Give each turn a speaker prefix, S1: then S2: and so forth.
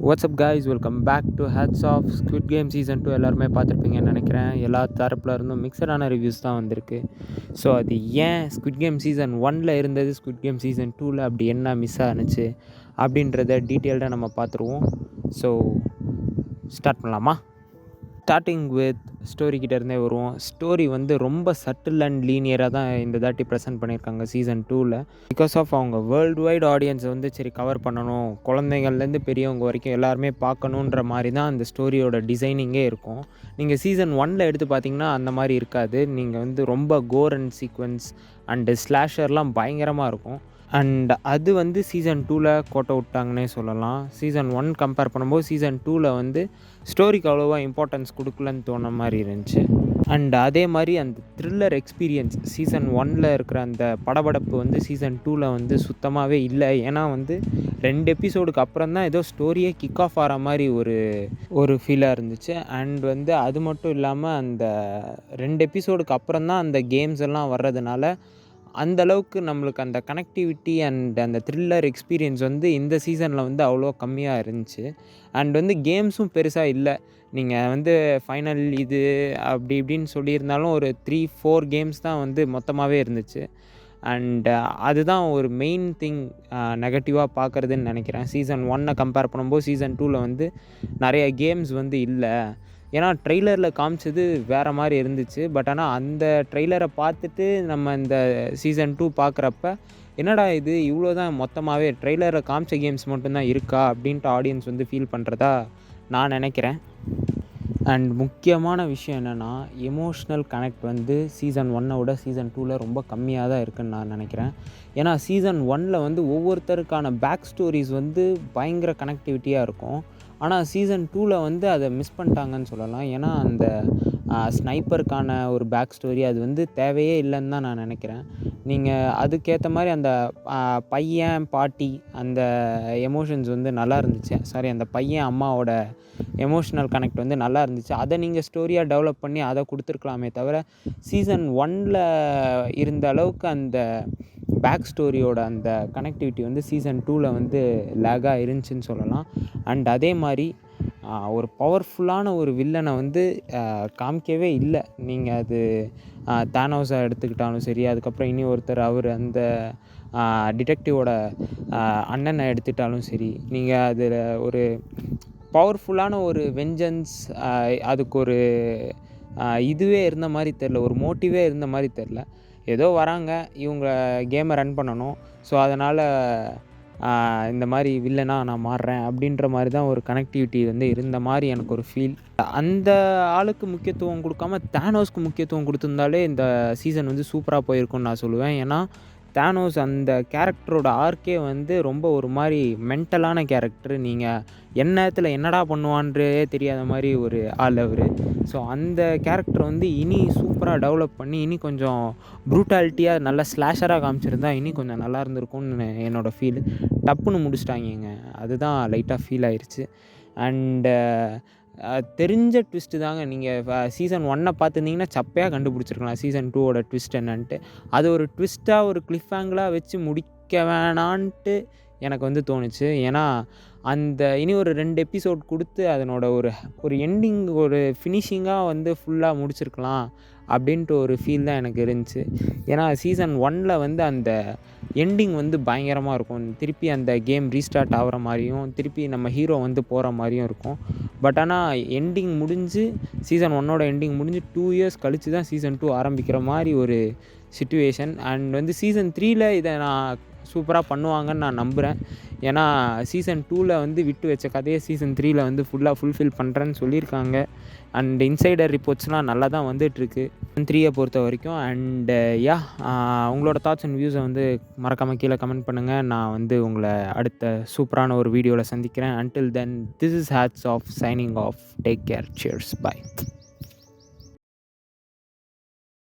S1: WhatsApp guys, welcome back to hats off squid game season 2. எல்லாருமே பார்த்துருப்பீங்கன்னு நினைக்கிறேன். எல்லா தரப்பில் இருந்தும் மிக்சடான ரிவ்யூஸ் தான் வந்திருக்கு. ஸோ அது ஏன் ஸ்குவிட் கேம் சீசன் 1 இருந்தது, ஸ்குவிட் கேம் சீசன் 2 அப்படி என்ன மிஸ் ஆனுச்சு அப்படின்றத டீட்டெயில்டாக நம்ம பார்த்துருவோம். ஸோ ஸ்டார்ட் பண்ணலாமா? ஸ்டார்டிங் வித் ஸ்டோரி கிட்டேருந்தே வருவோம். ஸ்டோரி வந்து ரொம்ப சட்டில் அண்ட் லீனியராக தான் இந்த தாட்டி ப்ரெசென்ட் பண்ணியிருக்காங்க சீசன் 2. பிகாஸ் ஆஃப் அவங்க வேர்ல்டு வைட் ஆடியன்ஸை வந்து சரி கவர் பண்ணணும், குழந்தைங்கள்லேருந்து பெரியவங்க வரைக்கும் எல்லாருமே பார்க்கணுன்ற மாதிரி தான் அந்த ஸ்டோரியோட டிசைனிங்கே இருக்கும். நீங்கள் சீசன் 1 எடுத்து பார்த்தீங்கன்னா அந்த மாதிரி இருக்காது. நீங்கள் வந்து ரொம்ப கோர் அண்ட் சீக்வன்ஸ் அண்டு ஸ்லாஷர்லாம் பயங்கரமாக இருக்கும். அண்ட் அது வந்து சீசன் 2 கோட்டை விட்டாங்கன்னே சொல்லலாம். சீசன் 1 கம்பேர் பண்ணும்போது சீசன் 2 வந்து ஸ்டோரிக்கு அவ்வளோவா இம்பார்ட்டன்ஸ் கொடுக்கலன்னு தோணுன மாதிரி இருந்துச்சு. அண்ட் அதே மாதிரி அந்த த்ரில்லர் எக்ஸ்பீரியன்ஸ் சீசன் 1 இருக்கிற அந்த படபடப்பு வந்து சீசன் 2 வந்து சுத்தமாகவே இல்லை. ஏன்னா வந்து 2 எபிசோடுக்கு அப்புறம் தான் ஏதோ ஸ்டோரியே கிக் ஆஃப் ஆகிற மாதிரி ஒரு ஃபீலாக இருந்துச்சு. அண்ட் வந்து அது மட்டும் இல்லாமல் அந்த 2 எபிசோடுக்கு அப்புறம் தான் அந்த கேம்ஸ் எல்லாம் வர்றதுனால அந்தளவுக்கு நம்மளுக்கு அந்த கனெக்டிவிட்டி அண்ட் அந்த த்ரில்லர் எக்ஸ்பீரியன்ஸ் வந்து இந்த சீசனில் வந்து அவ்வளோ கம்மியாக இருந்துச்சு. அண்ட் வந்து கேம்ஸும் பெருசாக இல்லை. நீங்கள் வந்து ஃபைனல் இது அப்படி இப்படின்னு சொல்லியிருந்தாலும் ஒரு 3-4 கேம்ஸ் தான் வந்து மொத்தமாகவே இருந்துச்சு. அண்ட் அதுதான் ஒரு மெயின் திங் நெகட்டிவாக பார்க்குறதுன்னு நினைக்கிறேன். சீசன் 1 கம்பேர் பண்ணும்போது சீசன் 2 வந்து நிறைய கேம்ஸ் வந்து இல்லை. ஏன்னா ட்ரெய்லரில் காமிச்சது வேறு மாதிரி இருந்துச்சு. பட் ஆனால் அந்த ட்ரெய்லரை பார்த்துட்டு நம்ம இந்த சீசன் 2 பார்க்குறப்ப என்னடா இது இவ்வளோ தான் மொத்தமாகவே ட்ரெய்லரில் காமிச்ச கேம்ஸ் மட்டும்தான் இருக்கா அப்படின்ட்டு ஆடியன்ஸ் வந்து ஃபீல் பண்ணுறதா நான் நினைக்கிறேன். அண்ட் முக்கியமான விஷயம் என்னென்னா, எமோஷ்னல் கனெக்ட் வந்து சீசன் 1 சீசன் 2 ரொம்ப கம்மியாக தான் இருக்குதுன்னு நான் நினைக்கிறேன். ஏன்னா சீசன் 1 வந்து ஒவ்வொருத்தருக்கான பேக் ஸ்டோரிஸ் வந்து பயங்கர கனெக்டிவிட்டியாக இருக்கும். ஆனால் சீசன் 2 வந்து அதை மிஸ் பண்ணிட்டாங்கன்னு சொல்லலாம். ஏன்னா அந்த ஸ்னைப்பருக்கான ஒரு பேக் ஸ்டோரி அது வந்து தேவையே இல்லைன்னு தான் நான் நினைக்கிறேன். நீங்கள் அதுக்கேற்ற மாதிரி அந்த பையன் பாட்டி அந்த எமோஷன்ஸ் வந்து நல்லா இருந்துச்சு. அந்த பையன் அம்மாவோட எமோஷ்னல் கனெக்ட் வந்து நல்லா இருந்துச்சு. அதை நீங்கள் ஸ்டோரியாக டெவலப் பண்ணி அதை கொடுத்துருக்கலாமே தவிர சீசன் 1 இருந்த அளவுக்கு அந்த பேக் ஸ்டோரியோட அந்த கனெக்டிவிட்டி வந்து சீசன் 2 வந்து லேகாக இருந்துச்சுன்னு சொல்லலாம். அண்ட் அதே மாதிரி ஒரு பவர்ஃபுல்லான ஒரு வில்லனை வந்து காமிக்கவே இல்லை. நீங்கள் அது தானோஸை எடுத்துக்கிட்டாலும் சரி, அதுக்கப்புறம் இனி ஒருத்தர் அவர் அந்த டிடெக்டிவோட அண்ணனை எடுத்துக்கிட்டாலும் சரி, நீங்கள் அதில் ஒரு பவர்ஃபுல்லான ஒரு வெஞ்சன்ஸ் அதுக்கு ஒரு இதுவே இருந்த மாதிரி தெரில, ஒரு மோட்டிவே இருந்த மாதிரி தெரில. ஏதோ வராங்க, இவங்க கேமை ரன் பண்ணணும், ஸோ அதனால் இந்த மாதிரி வில்லனாக நான் மாறுறேன் அப்படின்ற மாதிரி தான் ஒரு கனெக்டிவிட்டி வந்து இருந்த மாதிரி எனக்கு ஒரு ஃபீல். அந்த ஆளுக்கு முக்கியத்துவம் கொடுக்காம தானோஸ்க்கு முக்கியத்துவம் கொடுத்துருந்தாலே இந்த சீசன் வந்து சூப்பராக போயிருக்கும்னு நான் சொல்லுவேன். ஏன்னா தானோஸ் அந்த கேரக்டரோட ஆர்க்கே வந்து ரொம்ப ஒரு மாதிரி மென்டலான கேரக்டர். நீங்கள் எந்நேரத்தில் என்னடா பண்ணுவான்றே தெரியாத மாதிரி ஒரு ஆள் அவர். ஸோ அந்த கேரக்டர் வந்து இனி சூப்பராக டெவலப் பண்ணி இனி கொஞ்சம் ப்ரூட்டாலிட்டியாக நல்லா ஸ்லாஷராக காமிச்சிருந்தா இனி கொஞ்சம் நல்லா இருந்திருக்கும்னு என்னோடய ஃபீல். டப்புன்னு முடிச்சிட்டாங்க, அதுதான் லைட்டாக ஃபீல் ஆயிடுச்சு. அண்டு தெரிஞ்ச ட்விஸ்ட்டு தாங்க. நீங்கள் சீசன் 1 பார்த்துருந்தீங்கன்னா சப்பையாக கண்டுபிடிச்சிருக்கலாம் சீசன் 2 ட்விஸ்ட் என்னன்ட்டு. அது ஒரு ட்விஸ்ட்டாக ஒரு கிளிஃப் ஹேங்கலாக வச்சு முடிக்க வேணான்ட்டு எனக்கு வந்து தோணுச்சு. ஏன்னா அந்த இனி ஒரு 2 எபிசோட் கொடுத்து அதனோட ஒரு எண்டிங் ஒரு ஃபினிஷிங்காக வந்து ஃபுல்லாக முடிச்சிருக்கலாம் அப்படின்ட்டு ஒரு ஃபீல் தான் எனக்கு இருந்துச்சு. ஏன்னா சீசன் 1 வந்து அந்த எண்டிங் வந்து பயங்கரமாக இருக்கும். திருப்பி அந்த கேம் ரீஸ்டார்ட் ஆகிற மாதிரியும் திருப்பி நம்ம ஹீரோ வந்து போகிற மாதிரியும் இருக்கும். பட் ஆனால் எண்டிங் முடிஞ்சு சீசன் 1 எண்டிங் முடிஞ்சு 2 இயர்ஸ் கழித்து தான் சீசன் 2 ஆரம்பிக்கிற மாதிரி ஒரு சிச்சுவேஷன். அண்ட் வந்து சீசன் 3 இதை நான் சூப்பராக பண்ணுவாங்கன்னு நான் நம்புகிறேன். ஏன்னா சீசன் 2 வந்து விட்டு வச்ச கதையை சீசன் 3 வந்து ஃபுல்லாக ஃபுல்ஃபில் பண்ணுறேன்னு சொல்லியிருக்காங்க. அண்ட் இன்சைடர் ரிப்போர்ட்ஸ்லாம் நல்லா தான் வந்துட்டுருக்கு 3 பொறுத்த வரைக்கும். அண்டு உங்களோட தாட்ஸ் அண்ட் வியூஸை வந்து மறக்காமல் கீழே கமெண்ட் பண்ணுங்கள். நான் வந்து உங்களை அடுத்த சூப்பரான ஒரு வீடியோவில் சந்திக்கிறேன். Until then, this is hats off signing off. Take care, cheers, by.